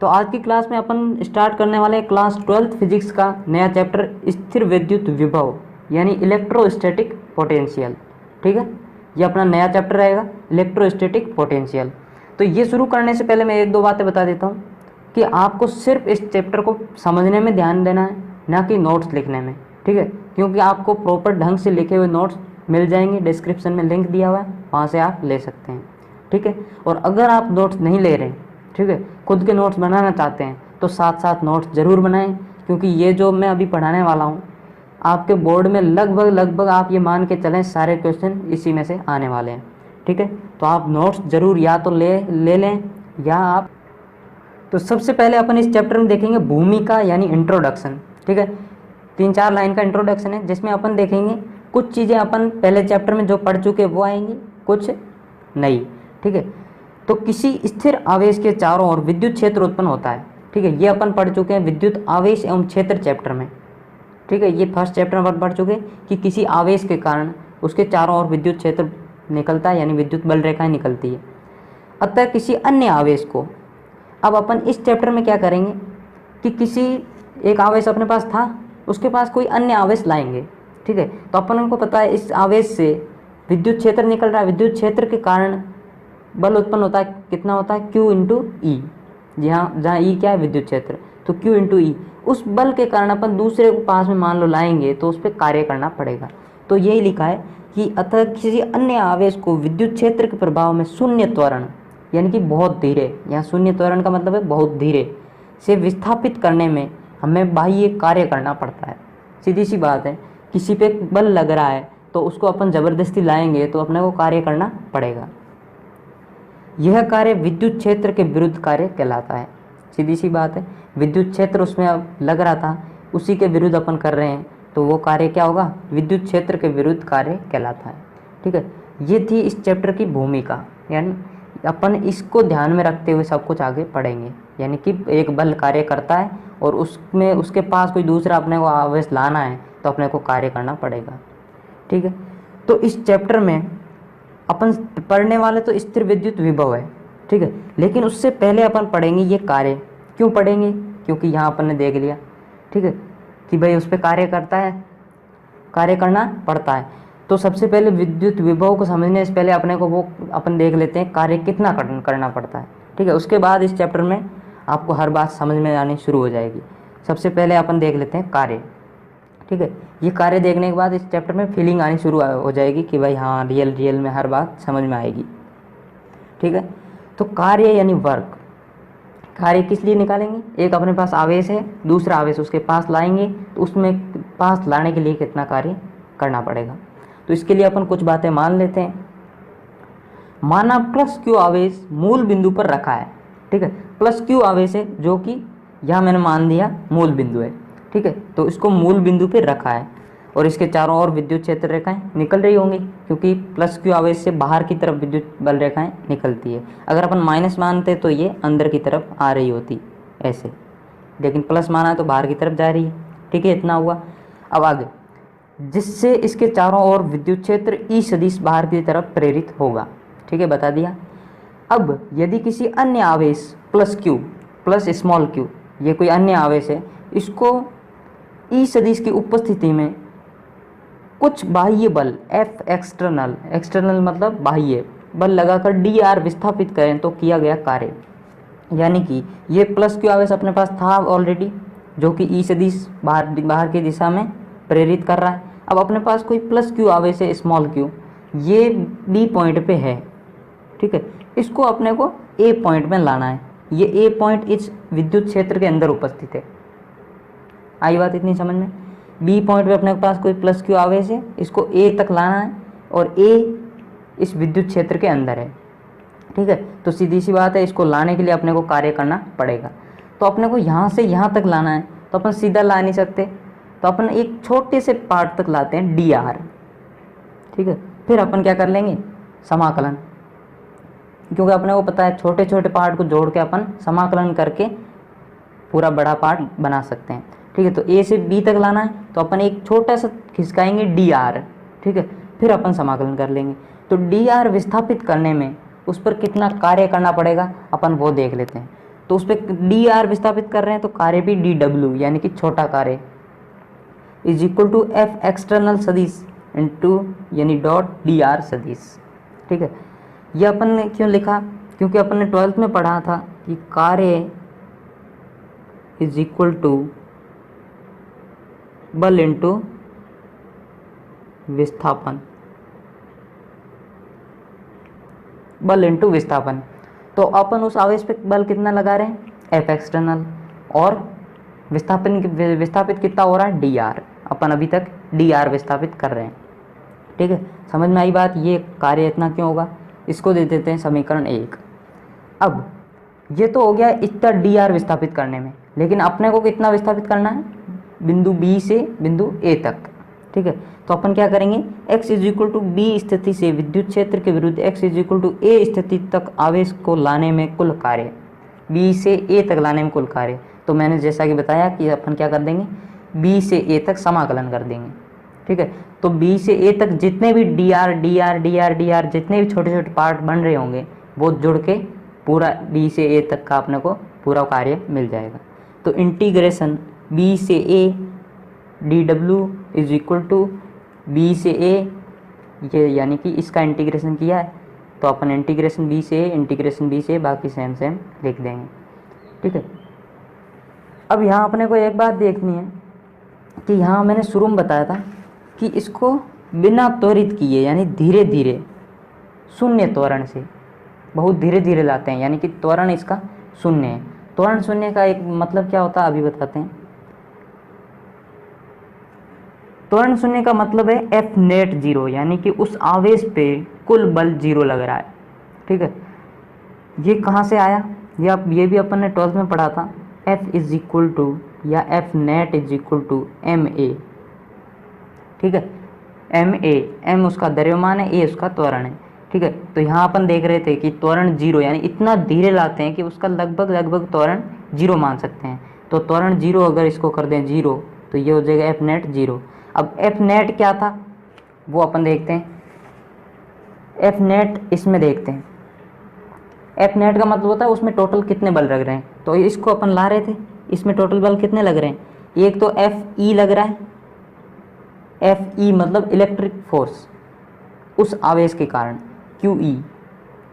तो आज की क्लास में अपन स्टार्ट करने वाले हैं क्लास 12th फिजिक्स का नया चैप्टर स्थिर विद्युत विभव यानी इलेक्ट्रोस्टैटिक पोटेंशियल। ठीक है, ये अपना नया चैप्टर रहेगा इलेक्ट्रोस्टैटिक पोटेंशियल। तो ये शुरू करने से पहले मैं एक दो बातें बता देता हूँ कि आपको सिर्फ इस चैप्टर को समझने में ध्यान देना है, ना कि नोट्स लिखने में। ठीक है, क्योंकि आपको प्रॉपर ढंग से लिखे हुए नोट्स मिल जाएंगे, डिस्क्रिप्शन में लिंक दिया हुआ है, वहाँ से आप ले सकते हैं। ठीक है, और अगर आप नोट्स नहीं ले रहे हैं, ठीक है, खुद के नोट्स बनाना चाहते हैं तो साथ साथ नोट्स ज़रूर बनाएं, क्योंकि ये जो मैं अभी पढ़ाने वाला हूँ आपके बोर्ड में लगभग आप ये मान के चलें सारे क्वेश्चन इसी में से आने वाले हैं। ठीक है, तो आप नोट्स ज़रूर या तो ले लें या आप। तो सबसे पहले अपन इस चैप्टर में देखेंगे भूमिका यानी इंट्रोडक्शन। ठीक है, 3-4 लाइन का इंट्रोडक्शन है जिसमें अपन देखेंगे कुछ चीज़ें अपन पहले चैप्टर में जो पढ़ चुके वो आएंगी, कुछ नई। ठीक है, तो किसी स्थिर आवेश के चारों ओर विद्युत क्षेत्र उत्पन्न होता है। ठीक है, ये अपन पढ़ चुके हैं विद्युत आवेश एवं क्षेत्र चैप्टर में। ठीक है, ये फर्स्ट चैप्टर में अपन पढ़ चुके हैं कि किसी आवेश के कारण उसके चारों ओर विद्युत क्षेत्र निकलता है, यानी विद्युत बल रेखाएं निकलती है। अतः किसी अन्य आवेश को, अब अपन इस चैप्टर में क्या करेंगे कि किसी एक आवेश अपने पास था, उसके पास कोई अन्य आवेश लाएंगे। ठीक है, तो अपन उनको पता है इस आवेश से विद्युत क्षेत्र निकल रहा है, विद्युत क्षेत्र के कारण बल उत्पन्न होता है। कितना होता है? Q इंटू ई। जहाँ ई क्या है? विद्युत क्षेत्र। तो Q इंटू ई, उस बल के कारण अपन दूसरे को पास में मान लो लाएंगे तो उस पर कार्य करना पड़ेगा। तो यही लिखा है कि अतः किसी अन्य आवेश को विद्युत क्षेत्र के प्रभाव में शून्य त्वरण यानी कि बहुत धीरे, यहाँ शून्य त्वरण का मतलब है बहुत धीरे से विस्थापित करने में हमें बाह्य कार्य करना पड़ता है। सीधी सी बात है, किसी पे बल लग रहा है तो उसको अपन ज़बरदस्ती लाएंगे तो अपने को कार्य करना पड़ेगा। यह कार्य विद्युत क्षेत्र के विरुद्ध कार्य कहलाता है। सीधी सी बात है, विद्युत क्षेत्र उसमें अब लग रहा था, उसी के विरुद्ध अपन कर रहे हैं तो वो कार्य क्या होगा? विद्युत क्षेत्र के विरुद्ध कार्य कहलाता है। ठीक है, ये थी इस चैप्टर की भूमिका, यानी अपन इसको ध्यान में रखते हुए सब कुछ आगे पढ़ेंगे। यानी कि एक बल कार्य करता है और उसमें उसके पास कोई दूसरा अपने को आवेश लाना है तो अपने को कार्य करना पड़ेगा। ठीक है, तो इस चैप्टर में अपन पढ़ने वाले तो स्थिर विद्युत विभव है। ठीक है, लेकिन उससे पहले अपन पढ़ेंगे ये कार्य। क्यों पढ़ेंगे? क्योंकि यहाँ अपन ने देख लिया, ठीक है, कि भाई उस पर कार्य करता है, कार्य करना पड़ता है। तो सबसे पहले विद्युत विभव को समझने से पहले अपने को वो अपन देख लेते हैं कार्य कितना करना पड़ता है। ठीक है, उसके बाद इस चैप्टर में आपको हर बात समझ में आनी शुरू हो जाएगी। सबसे पहले अपन देख लेते हैं कार्य। ठीक है, ये कार्य देखने के बाद इस चैप्टर में फीलिंग आनी शुरू हो जाएगी कि भाई हाँ रियल में हर बात समझ में आएगी। ठीक है, तो कार्य यानी वर्क। कार्य किस लिए निकालेंगे? एक अपने पास आवेश है, दूसरा आवेश उसके पास लाएंगे तो उसमें पास लाने के लिए कितना कार्य करना पड़ेगा। तो इसके लिए अपन कुछ बातें मान लेते हैं। माना प्लस क्यू आवेश मूल बिंदु पर रखा है। ठीक है, प्लस क्यू आवेश है जो कि यहाँ मैंने मान दिया मूल बिंदु है। ठीक है, तो इसको मूल बिंदु पे रखा है और इसके चारों ओर विद्युत क्षेत्र रेखाएं निकल रही होंगी, क्योंकि प्लस क्यू आवेश से बाहर की तरफ विद्युत बल रेखाएं निकलती है। अगर अपन माइनस मानते तो ये अंदर की तरफ आ रही होती ऐसे, लेकिन प्लस माना है तो बाहर की तरफ जा रही है। ठीक है, इतना हुआ। अब आगे, जिससे इसके चारों ओर विद्युत क्षेत्र ई सदिश बाहर की तरफ प्रेरित होगा। ठीक है, बता दिया। अब यदि किसी अन्य आवेश plus Q plus small Q, ये कोई अन्य आवेश है, इसको ई सदिश की उपस्थिति में कुछ बाह्य बल एफ एक्सटर्नल मतलब बाह्य बल लगाकर डी आर विस्थापित करें तो किया गया कार्य। यानी कि ये प्लस क्यू आवेश अपने पास था ऑलरेडी, जो कि ई सदिश बाहर की दिशा में प्रेरित कर रहा है। अब अपने पास कोई प्लस क्यू आवेश है स्मॉल क्यू, ये बी पॉइंट पे है। ठीक है, इसको अपने को ए पॉइंट में लाना है। ये ए पॉइंट इस विद्युत क्षेत्र के अंदर उपस्थित है। आई बात इतनी समझ में? बी पॉइंट पे अपने पास कोई प्लस क्यू आवेश है, इसको ए तक लाना है और ए इस विद्युत क्षेत्र के अंदर है। ठीक है, तो सीधी सी बात है, इसको लाने के लिए अपने को कार्य करना पड़ेगा। तो अपने को यहाँ से यहाँ तक लाना है तो अपन सीधा ला नहीं सकते, तो अपन एक छोटे से पार्ट तक लाते हैं डी आर। ठीक है, फिर अपन क्या कर लेंगे? समाकलन, क्योंकि अपने को पता है छोटे छोटे पार्ट को जोड़ के अपन समाकलन करके पूरा बड़ा पार्ट बना सकते हैं। ठीक है, तो ए से बी तक लाना है तो अपन एक छोटा सा खिसकाएंगे डी आर। ठीक है, फिर अपन समाकलन कर लेंगे। तो डी आर विस्थापित करने में उस पर कितना कार्य करना पड़ेगा अपन वो देख लेते हैं। तो उस पर डी आर विस्थापित कर रहे हैं, तो कार्य भी डी डब्ल्यू यानी कि छोटा कार्य is equal to F external सदिश इंटू यानी डॉट डी आर सदिश। ठीक है, ये अपन ने क्यों लिखा, क्योंकि अपन ने 12th में पढ़ा था कि कार्य इज इक्वल टू बल इंटू विस्थापन, बल इंटू विस्थापन। तो अपन उस आवेश पे बल कितना लगा रहे हैं, एफ एक्सटर्नल, और विस्थापित कितना हो रहा है, डी आर। अपन अभी तक डी आर विस्थापित कर रहे हैं। ठीक है, समझ में आई बात। ये कार्य इतना क्यों होगा, इसको दे देते हैं समीकरण 1। अब ये तो हो गया इतना डी आर विस्थापित करने में, लेकिन अपने को कितना विस्थापित करना है, बिंदु बी से बिंदु ए तक। ठीक है, तो अपन क्या करेंगे, x is equal to B स्थिति से विद्युत क्षेत्र के विरुद्ध x is equal to A स्थिति तक आवेश को लाने में कुल कार्य, b से a तक लाने में कुल कार्य। तो मैंने जैसा कि बताया कि अपन क्या कर देंगे, b से a तक समाकलन कर देंगे। ठीक है, तो b से a तक जितने भी dr जितने भी छोटे छोटे पार्ट बन रहे होंगे वो जुड़ के पूरा b से a तक का अपने को पूरा कार्य मिल जाएगा। तो इंटीग्रेशन b से a dw is equal to b से a, ये यानी कि इसका इंटीग्रेशन किया है तो अपन इंटीग्रेशन b से a बाकी सेम लिख देंगे। ठीक है, अब यहाँ अपने को एक बात देखनी है कि यहाँ मैंने शुरू में बताया था कि इसको बिना त्वरित किए यानी धीरे धीरे शून्य त्वरण से बहुत धीरे धीरे लाते हैं, यानी कि त्वरण इसका शून्य है। त्वरण शून्य का एक मतलब क्या होता है अभी बताते हैं। त्वरण शून्य का मतलब है एफ नेट जीरो, यानी कि उस आवेश पे कुल बल जीरो लग रहा है। ठीक है, ये कहाँ से आया, ये भी अपन ने 12th में पढ़ा था। एफ इज इक्वल टू या F net is equal to M A. ठीक है, एम उसका द्रव्यमान है, ए उसका त्वरण है। ठीक है, तो यहाँ अपन देख रहे थे कि त्वरण जीरो यानी इतना धीरे लाते हैं कि उसका लगभग त्वरण जीरो मान सकते हैं। तो त्वरण जीरो अगर इसको कर दें जीरो तो ये हो जाएगा एफ नेट जीरो। अब एफ नेट क्या था वो अपन देखते हैं। एफ नेट इसमें देखते हैं, एफ नेट का मतलब होता है उसमें टोटल कितने बल लग रहे हैं। तो इसको अपन ला रहे थे, इसमें टोटल बल कितने लग रहे हैं, एक तो एफ ई लग रहा है, एफ ई मतलब इलेक्ट्रिक फोर्स उस आवेश के कारण, क्यू ई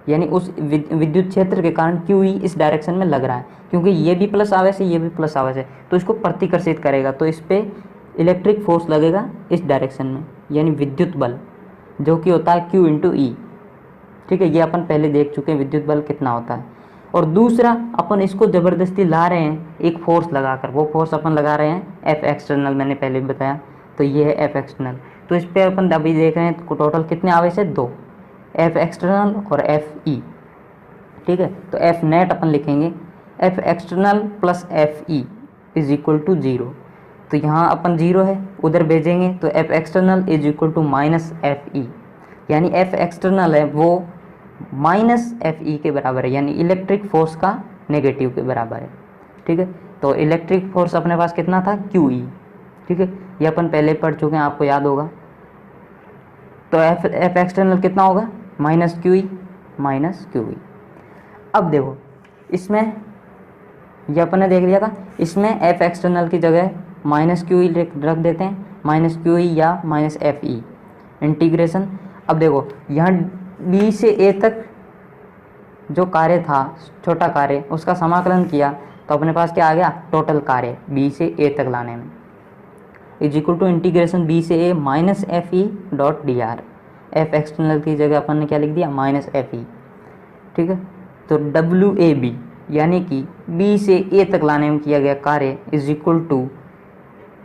यानी उस विद्युत क्षेत्र के कारण क्यू ई इस डायरेक्शन में लग रहा है, क्योंकि ये भी प्लस आवेश है ये भी प्लस आवेश है, तो इसको प्रतिकर्षित करेगा, तो इस पर इलेक्ट्रिक फोर्स लगेगा इस डायरेक्शन में, यानी विद्युत बल जो कि होता है क्यू इंटू ई। ठीक है, ये अपन पहले देख चुके हैं विद्युत बल कितना होता है। और दूसरा अपन इसको ज़बरदस्ती ला रहे हैं एक फोर्स लगाकर, वो फोर्स अपन लगा रहे हैं एफ एक्सटर्नल, मैंने पहले भी बताया, तो ये है एफ एक्सटर्नल। तो इस पर अपन अभी देख रहे हैं टोटल कितने आवेश है, दो, एफ एक्सटर्नल और एफ ई। ठीक है, तो एफ नेट अपन लिखेंगे F external plus F E is equal to zero. तो यहाँ अपन जीरो है उधर भेजेंगे तो F external is equal to minus F E, यानी एफ एक्सटर्नल है वो माइनस एफ ई के बराबर है, यानी इलेक्ट्रिक फोर्स का नेगेटिव के बराबर है। ठीक है, तो इलेक्ट्रिक फोर्स अपने पास कितना था, क्यू ई। ठीक है, ये अपन पहले पढ़ चुके हैं, आपको याद होगा। तो एफ एक्सटर्नल कितना होगा, माइनस क्यू ई। अब देखो इसमें ये अपन ने देख लिया था, इसमें एफ एक्सटर्नल की जगह माइनस क्यू ई रख देते हैं, माइनस क्यू ई या माइनस एफ ई इंटीग्रेशन। अब देखो यहाँ बी से ए तक जो कार्य था छोटा कार्य उसका समाकलन किया तो अपने पास क्या आ गया, टोटल कार्य बी से ए तक लाने में is equal to integration B से A minus F E dot D R. F external की जगह अपन ने क्या लिख दिया, माइनस एफ ई। ठीक है, तो डब्ल्यू ए बी यानी कि बी से ए तक लाने में किया गया कार्य इज इक्वल टू,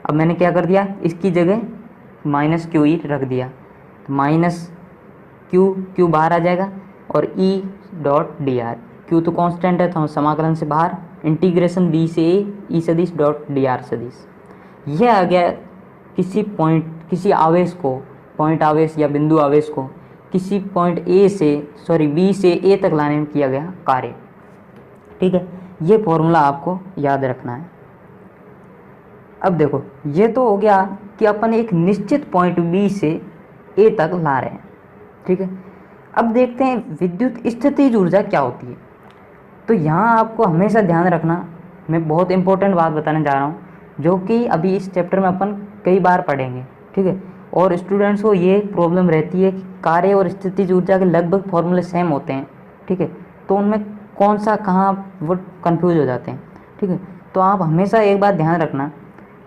अब मैंने क्या कर दिया, इसकी जगह माइनस क्यू ई रख दिया, तो माइनस क्यू बाहर आ जाएगा और ई डॉट डी आर। क्यू तो कांस्टेंट है तो समाकलन से बाहर, इंटीग्रेशन बी से ए ई सदिश डॉट डी आर सदिश। यह आ गया किसी पॉइंट, किसी आवेश को, पॉइंट आवेश या बिंदु आवेश को किसी पॉइंट ए से बी से ए तक लाने में किया गया कार्य। ठीक है, ये फॉर्मूला आपको याद रखना है। अब देखो ये तो हो गया कि अपन एक निश्चित पॉइंट बी से ए तक ला रहे हैं। ठीक है, अब देखते हैं विद्युत स्थितिज ऊर्जा क्या होती है। तो यहाँ आपको हमेशा ध्यान रखना, मैं बहुत इंपॉर्टेंट बात बताने जा रहा हूँ जो कि अभी इस चैप्टर में अपन कई बार पढ़ेंगे, ठीक है। और स्टूडेंट्स को ये प्रॉब्लम रहती है कि कार्य और स्थितिज ऊर्जा के लगभग फॉर्मूले सेम होते हैं, ठीक है, तो उनमें कौन सा कहाँ वो कंफ्यूज हो जाते हैं, ठीक है। तो आप हमेशा एक बात ध्यान रखना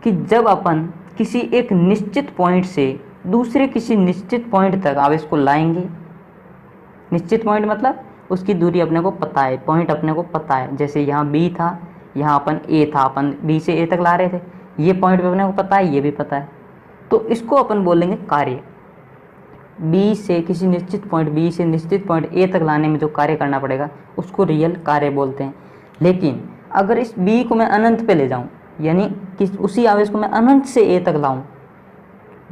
कि जब अपन किसी एक निश्चित पॉइंट से दूसरे किसी निश्चित पॉइंट तक आवेश को लाएंगे, निश्चित पॉइंट मतलब उसकी दूरी अपने को पता है, पॉइंट अपने को पता है, जैसे यहाँ बी था, यहाँ अपन ए था, अपन बी से ए तक ला रहे थे, ये पॉइंट भी अपने को पता है, ये भी पता है, तो इसको अपन बोलेंगे कार्य। बी से किसी निश्चित पॉइंट, बी से निश्चित पॉइंट ए तक लाने में जो कार्य करना पड़ेगा उसको रियल कार्य बोलते हैं। लेकिन अगर इस बी को मैं अनंत पे ले जाऊँ, यानी कि उसी आवेश को मैं अनंत से ए तक लाऊं,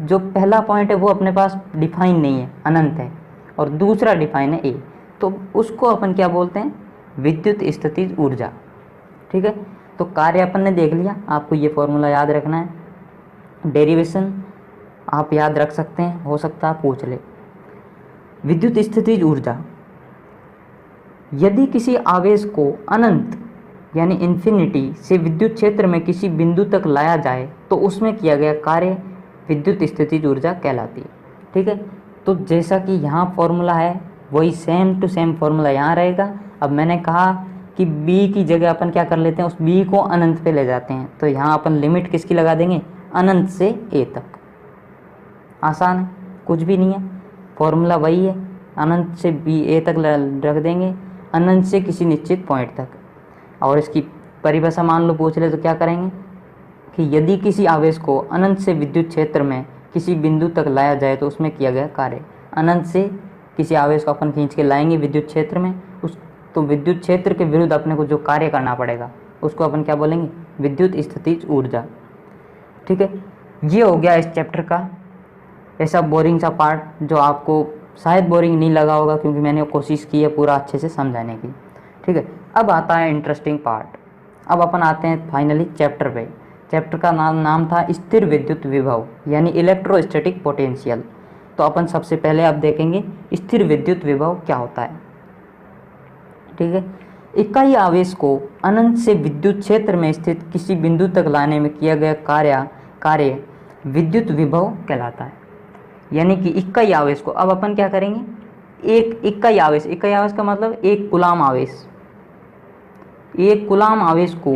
जो पहला पॉइंट है वो अपने पास डिफाइन नहीं है, अनंत है, और दूसरा डिफाइन है ए, तो उसको अपन क्या बोलते हैं, विद्युत स्थितिज ऊर्जा, ठीक है। तो कार्य अपन ने देख लिया, आपको ये फॉर्मूला याद रखना है, डेरिवेशन आप याद रख सकते हैं, हो सकता है पूछ ले। विद्युत स्थितिज ऊर्जा, यदि किसी आवेश को अनंत यानी इन्फिनिटी से विद्युत क्षेत्र में किसी बिंदु तक लाया जाए तो उसमें किया गया कार्य विद्युत स्थितिज ऊर्जा कहलाती है, ठीक है। तो जैसा कि यहाँ फॉर्मूला है वही सेम टू सेम फॉर्मूला यहाँ रहेगा। अब मैंने कहा कि b की जगह अपन क्या कर लेते हैं, उस b को अनंत पे ले जाते हैं, तो यहाँ अपन लिमिट किसकी लगा देंगे, अनंत से a तक। आसान है, कुछ भी नहीं है, फॉर्मूला वही है, अनंत से b a तक रख देंगे, अनंत से किसी निश्चित पॉइंट तक। और इसकी परिभाषा मान लो पूछ ले तो क्या करेंगे कि यदि किसी आवेश को अनंत से विद्युत क्षेत्र में किसी बिंदु तक लाया जाए तो उसमें किया गया कार्य। अनंत से किसी आवेश को अपन खींच के लाएंगे विद्युत क्षेत्र में, उस तो विद्युत क्षेत्र के विरुद्ध अपने को जो कार्य करना पड़ेगा उसको अपन क्या बोलेंगे, विद्युत स्थितिज ऊर्जा, ठीक है। ये हो गया इस चैप्टर का ऐसा बोरिंग सा पार्ट जो आपको शायद बोरिंग नहीं लगा होगा, क्योंकि मैंने कोशिश की है पूरा अच्छे से समझाने की, ठीक है। अब आता है इंटरेस्टिंग पार्ट। अब अपन आते हैं फाइनली चैप्टर पे। चैप्टर का नाम था स्थिर विद्युत विभव यानी इलेक्ट्रोस्टैटिक पोटेंशियल। तो अपन सबसे पहले अब देखेंगे स्थिर विद्युत विभव क्या होता है, ठीक है। इकाई आवेश को अनंत से विद्युत क्षेत्र में स्थित किसी बिंदु तक लाने में किया गया कार्य विद्युत विभव कहलाता है। यानी कि इकाई आवेश को अब अपन क्या करेंगे, एक इकाई आवेश का मतलब एक कूलाम आवेश, एक कूलाम आवेश को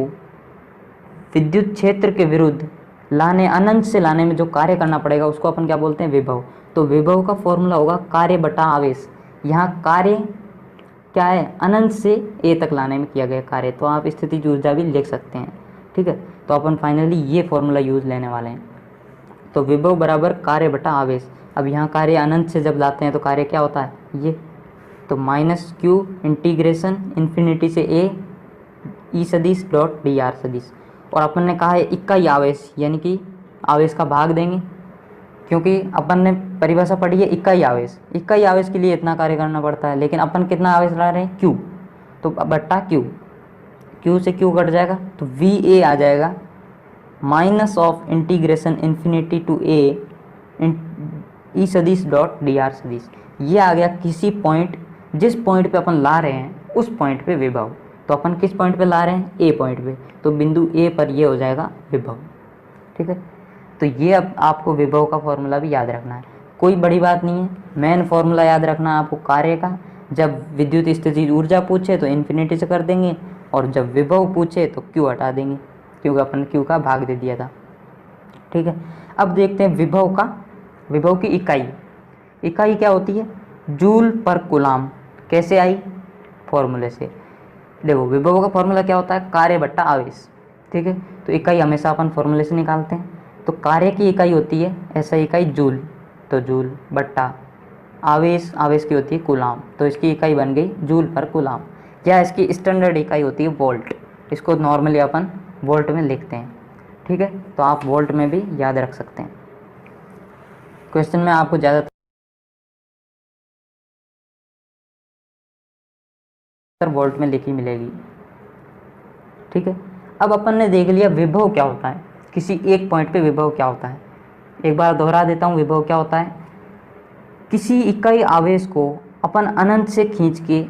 विद्युत क्षेत्र के विरुद्ध लाने, अनंत से लाने में जो कार्य करना पड़ेगा उसको अपन क्या बोलते हैं, विभव। तो विभव का फॉर्मूला होगा कार्य बटा आवेश। यहाँ कार्य क्या है, अनंत से ए तक लाने में किया गया कार्य, तो आप स्थितिज ऊर्जा भी लिख सकते हैं, ठीक है। तो अपन फाइनली ये फॉर्मूला यूज लेने वाले हैं। तो विभव बराबर कार्य बटा आवेश। अब यहाँ कार्य अनंत से जब लाते हैं तो कार्य क्या होता है, ये, तो माइनस क्यू इंटीग्रेशन इन्फिनिटी से ए ई सदिश डॉट डी आर सदिश। और अपन ने कहा है इकाई आवेश, यानी कि आवेश का भाग देंगे, क्योंकि अपन ने परिभाषा पढ़ी है इकाई आवेश, इकाई आवेश के लिए इतना कार्य करना पड़ता है, लेकिन अपन कितना आवेश ला रहे हैं, क्यू, तो बट्टा क्यू, क्यू से क्यू कट जाएगा तो वी ए आ जाएगा, minus of integration infinity to A E सदिश डॉट डी आर सदिश। ये आ गया किसी पॉइंट, जिस पॉइंट पे अपन ला रहे हैं उस पॉइंट पे विभव। तो अपन किस पॉइंट पे ला रहे हैं, ए पॉइंट पे, तो बिंदु ए पर ये हो जाएगा विभव, ठीक है। तो ये अब आपको विभव का फॉर्मूला भी याद रखना है, कोई बड़ी बात नहीं है। मेन फॉर्मूला याद रखना है आपको कार्य का, जब विद्युत स्थितिज ऊर्जा पूछे तो इन्फिनिटी से कर देंगे, और जब विभव पूछे तो क्यू हटा देंगे, क्योंकि अपन क्यू का भाग दे दिया था, ठीक है। अब देखते हैं विभव की इकाई क्या होती है, जूल पर कूलाम। कैसे आई, फॉर्मूले से। देखो विभव का फॉर्मूला क्या होता है, कार्य बट्टा आवेश, ठीक है। तो इकाई हमेशा अपन फॉर्मूले से निकालते हैं। तो कार्य की इकाई होती है ऐसा इकाई जूल, तो जूल बट्टा आवेश की होती है कूलाम, तो इसकी इकाई बन गई जूल पर कूलाम। या इसकी स्टैंडर्ड इकाई होती है वोल्ट, इसको नॉर्मली अपन वोल्ट में लिखते हैं, ठीक है। तो आप वोल्ट में भी याद रख सकते हैं। क्वेश्चन में आपको ज़्यादातर वोल्ट में लिखी मिलेगी, ठीक है। अब अपन ने देख लिया विभव क्या होता है, किसी एक पॉइंट पे विभव क्या होता है। एक बार दोहरा देता हूँ, विभव क्या होता है, किसी इकाई आवेश को अपन अनंत से खींच के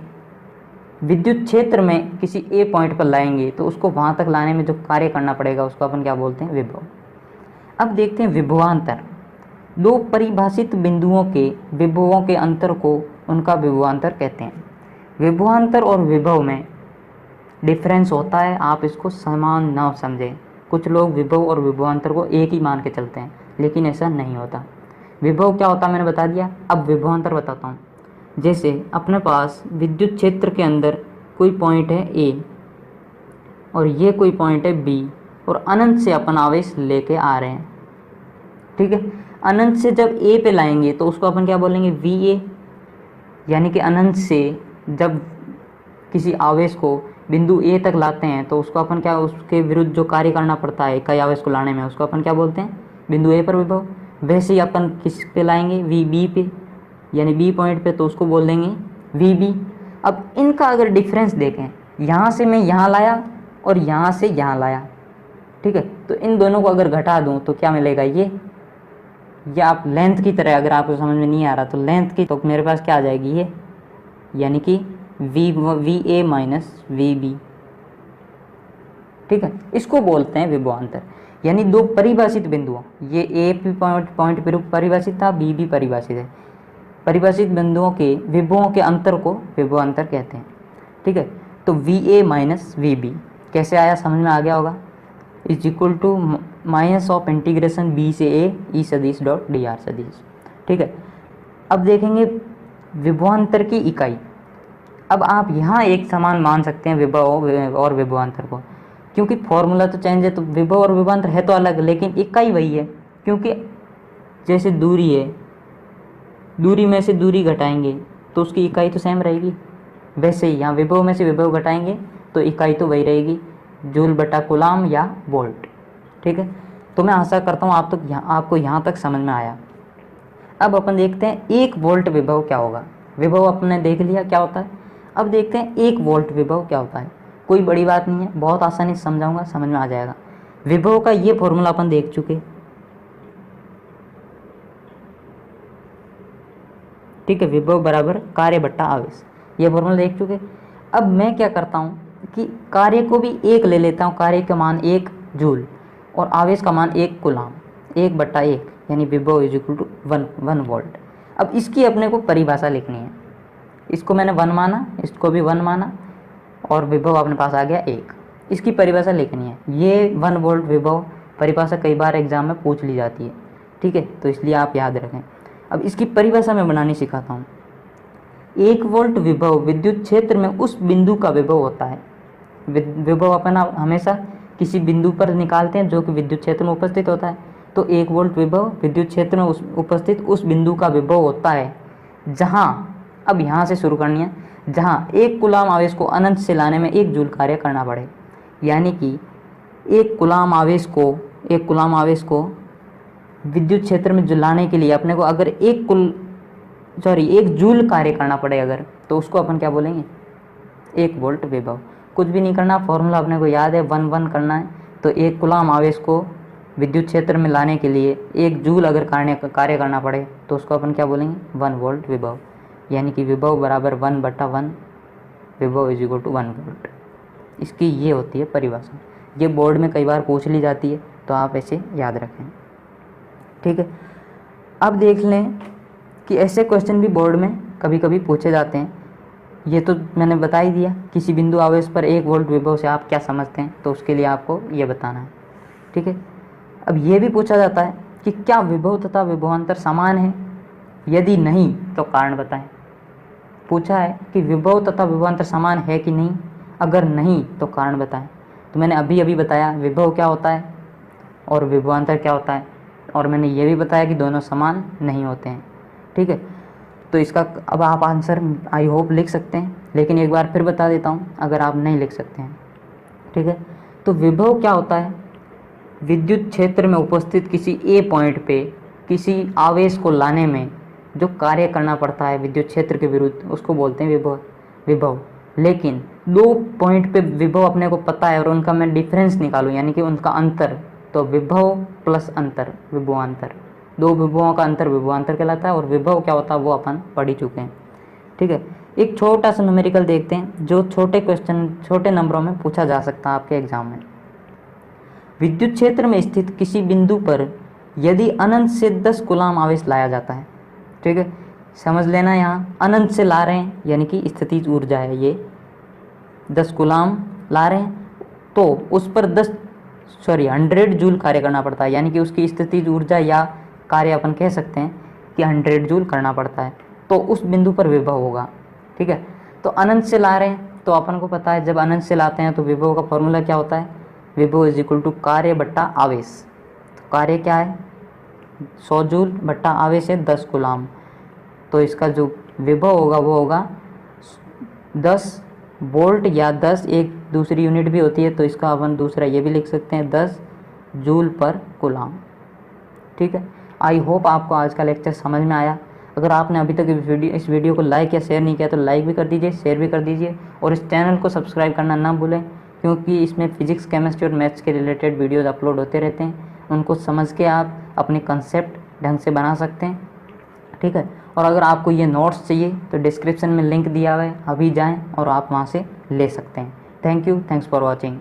विद्युत क्षेत्र में किसी ए पॉइंट पर लाएंगे तो उसको वहाँ तक लाने में जो कार्य करना पड़ेगा उसको अपन क्या बोलते हैं, विभव। अब देखते हैं विभवांतर। दो परिभाषित बिंदुओं के विभवों के अंतर को उनका विभवांतर कहते हैं। विभवांतर और विभव में डिफरेंस होता है, आप इसको समान ना समझें। कुछ लोग विभव और विभवांतर को एक ही मान के चलते हैं, लेकिन ऐसा नहीं होता। विभव क्या होता है मैंने बता दिया, अब विभवांतर बताता हूँ। जैसे अपने पास विद्युत क्षेत्र के अंदर कोई पॉइंट है ए और ये कोई पॉइंट है बी, और अनंत से अपन आवेश लेके आ रहे हैं, ठीक है। अनंत से जब ए पे लाएंगे तो उसको अपन क्या बोलेंगे, वी ए, यानी कि अनंत से जब किसी आवेश को बिंदु ए तक लाते हैं तो उसको अपन क्या, उसके विरुद्ध जो कार्य करना पड़ता है इकाई आवेश को लाने में, उसको अपन क्या बोलते हैं, बिंदु ए पर विभव। वैसे ही अपन किस पे लाएंगे, वी बी पे, यानी बी पॉइंट पे, तो उसको बोल देंगे वी बी। अब इनका अगर डिफरेंस देखें, यहाँ से मैं यहाँ लाया और यहाँ से यहाँ लाया, ठीक है, तो इन दोनों को अगर घटा दूँ तो क्या मिलेगा, ये या आप लेंथ की तरह, अगर आपको समझ में नहीं आ रहा तो लेंथ की, तो मेरे पास क्या आ जाएगी ये, यानी कि V A minus V B, ठीक है। इसको बोलते हैं विभवांतर। यानी दो परिभाषित बिंदुओं, ये ए पॉइंट परिभाषित था, बी भी परिभाषित है, परिभाषित बिंदुओं के विभवों के अंतर को विभवांतर कहते हैं, ठीक है। तो V A minus V B कैसे आया, समझ में आ गया होगा, is equal to minus of integration B से ए ई सदिश डॉट डी आर सदिश, ठीक है। अब देखेंगे विभवांतर की इकाई। अब आप यहाँ एक समान मान सकते हैं विभव और विभवांतर को, क्योंकि फॉर्मूला तो चेंज है, तो विभव और विभवांतर है तो अलग, लेकिन इकाई वही है। क्योंकि जैसे दूरी है, दूरी में से दूरी घटाएंगे तो उसकी इकाई तो सेम रहेगी, वैसे ही यहाँ विभव में से विभव घटाएंगे तो इकाई तो वही रहेगी, जूल बटा कूलाम या वोल्ट, ठीक है। तो मैं आशा करता हूँ आपको यहाँ तक समझ में आया। अब अपन देखते हैं 1 वोल्ट विभव क्या होगा। विभव अपने देख लिया क्या होता है, अब देखते हैं 1 वोल्ट विभव क्या होता है। कोई बड़ी बात नहीं है, बहुत आसानी से समझाऊंगा, समझ में आ जाएगा। विभव का ये फॉर्मूला अपन देख चुके, ठीक है, विभव बराबर कार्य बट्टा आवेश, ये फॉर्मूला देख चुके। अब मैं क्या करता हूँ कि कार्य को भी 1 ले लेता हूँ, कार्य का मान 1 जूल और आवेश का मान 1 कूलाम, 1/1, यानी विभव इज इक्वल टू 1 वोल्ट। अब इसकी अपने को परिभाषा लिखनी है, इसको मैंने 1 माना, इसको भी 1 माना, और विभव अपने पास आ गया 1। इसकी परिभाषा लिखनी है, ये 1 वोल्ट विभव परिभाषा कई बार एग्जाम में पूछ ली जाती है, ठीक है, तो इसलिए आप याद रखें। अब इसकी परिभाषा मैं बनानी सिखाता हूँ। 1 वोल्ट विभव विद्युत क्षेत्र में उस बिंदु का विभव होता है। विभव अपन हमेशा किसी बिंदु पर निकालते हैं जो कि विद्युत क्षेत्र में उपस्थित होता है, तो 1 वोल्ट विभव विद्युत क्षेत्र में उपस्थित उस बिंदु का विभव होता है जहाँ, अब यहाँ से शुरू करनी है, जहाँ 1 कूलाम आवेश को अनंत से लाने में 1 जूल कार्य करना पड़े। यानी कि 1 कूलाम आवेश को विद्युत क्षेत्र में लाने के लिए अपने को अगर 1 जूल कार्य करना पड़े अगर, तो उसको अपन क्या बोलेंगे, 1 वोल्ट विभव। कुछ भी नहीं करना, फॉर्मूला अपने को याद है, 1 करना है। तो 1 कूलाम आवेश को विद्युत क्षेत्र में लाने के लिए 1 जूल अगर कार्य करना पड़े तो उसको अपन क्या बोलेंगे, 1 वोल्ट विभव। यानी कि विभव बराबर 1/1, विभव इज इक्वल टू 1 वोल्ट। इसकी ये होती है परिभाषा, ये बोर्ड में कई बार पूछ ली जाती है, तो आप ऐसे याद रखें, ठीक है। अब देख लें कि ऐसे क्वेश्चन भी बोर्ड में कभी कभी पूछे जाते हैं। ये तो मैंने बता ही दिया, किसी बिंदु आवेश पर 1 वोल्ट विभव से आप क्या समझते हैं, तो उसके लिए आपको ये बताना है, ठीक है। अब ये भी पूछा जाता है कि क्या विभव तथा विभवांतर समान है, यदि नहीं तो कारण बताएं। पूछा है कि विभव तथा विभवांतर समान है कि नहीं, अगर नहीं तो कारण बताएं। तो मैंने अभी बताया विभव क्या होता है और विभवांतर क्या होता है, और मैंने ये भी बताया कि दोनों समान नहीं होते हैं, ठीक है। तो इसका अब आप आंसर आई होप लिख सकते हैं, लेकिन एक बार फिर बता देता हूँ अगर आप नहीं लिख सकते हैं, ठीक है। तो विभव क्या होता है, विद्युत क्षेत्र में उपस्थित किसी ए पॉइंट पे किसी आवेश को लाने में जो कार्य करना पड़ता है विद्युत क्षेत्र के विरुद्ध, उसको बोलते हैं विभव। लेकिन 2 पॉइंट पे विभव अपने को पता है और उनका मैं डिफरेंस निकालूं, यानी कि उनका अंतर, तो विभव प्लस अंतर विभवांतर, 2 विभवों का अंतर विभवांतर कहलाता है। और विभव क्या होता है वो अपन पढ़ ही चुके हैं, ठीक है। एक छोटा सा न्यूमेरिकल देखते हैं जो छोटे क्वेश्चन छोटे नंबरों में पूछा जा सकता है आपके एग्जाम में। विद्युत क्षेत्र में स्थित किसी बिंदु पर यदि अनंत से 10 कूलाम आवेश लाया जाता है, ठीक है, समझ लेना यहाँ अनंत से ला रहे हैं यानी कि स्थितिज ऊर्जा है ये, 10 कूलाम ला रहे हैं तो उस पर 100 जूल कार्य करना पड़ता है, यानी कि उसकी स्थितिज ऊर्जा या कार्य अपन कह सकते हैं कि 100 जूल करना पड़ता है, तो उस बिंदु पर विभव होगा। ठीक है, तो अनंत से ला रहे हैं तो अपन को पता है जब अनंत से लाते हैं तो विभव का फॉर्मूला क्या होता है, विभव इज इक्वल टू कार्य बट्टा आवेश। तो कार्य क्या है 100 जूल बट्टा आवेश है 10 कूलाम, तो इसका जो विभव होगा वो होगा 10 वोल्ट या 10 एक दूसरी यूनिट भी होती है तो इसका अपन दूसरा ये भी लिख सकते हैं 10 जूल पर कूलाम। ठीक है, आई होप आपको आज का लेक्चर समझ में आया। अगर आपने अभी तक इस वीडियो को लाइक या शेयर नहीं किया तो लाइक भी कर दीजिए, शेयर भी कर दीजिए और इस चैनल को सब्सक्राइब करना ना भूलें, क्योंकि इसमें फिजिक्स केमिस्ट्री और मैथ्स के रिलेटेड वीडियोस अपलोड होते रहते हैं। उनको समझ के आप अपने कंसेप्ट ढंग से बना सकते हैं। ठीक है, और अगर आपको ये नोट्स चाहिए तो डिस्क्रिप्शन में लिंक दिया हुआ है, अभी जाएँ और आप वहाँ से ले सकते हैं। Thank you, thanks for watching.